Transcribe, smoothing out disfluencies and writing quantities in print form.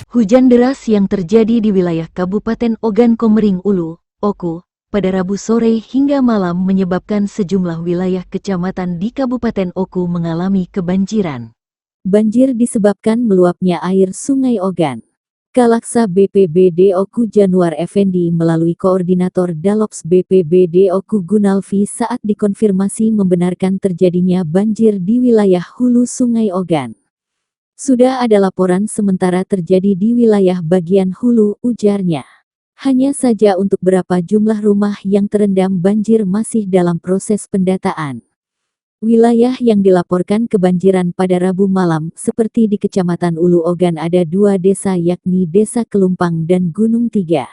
Hujan deras yang terjadi di wilayah Kabupaten Ogan Komering Ulu, Oku, pada Rabu sore hingga malam menyebabkan sejumlah wilayah kecamatan di Kabupaten Oku mengalami kebanjiran. Banjir disebabkan meluapnya air Sungai Ogan. Kalaksa BPBD Oku Januar Effendi melalui Koordinator Dalops BPBD Oku Gunalfi saat dikonfirmasi membenarkan terjadinya banjir di wilayah hulu Sungai Ogan. Sudah ada laporan sementara terjadi di wilayah bagian hulu, ujarnya. Hanya saja untuk berapa jumlah rumah yang terendam banjir masih dalam proses pendataan. Wilayah yang dilaporkan kebanjiran pada Rabu malam, seperti di Kecamatan Ulu Ogan ada 2 desa yakni Desa Kelumpang dan Gunung Tiga.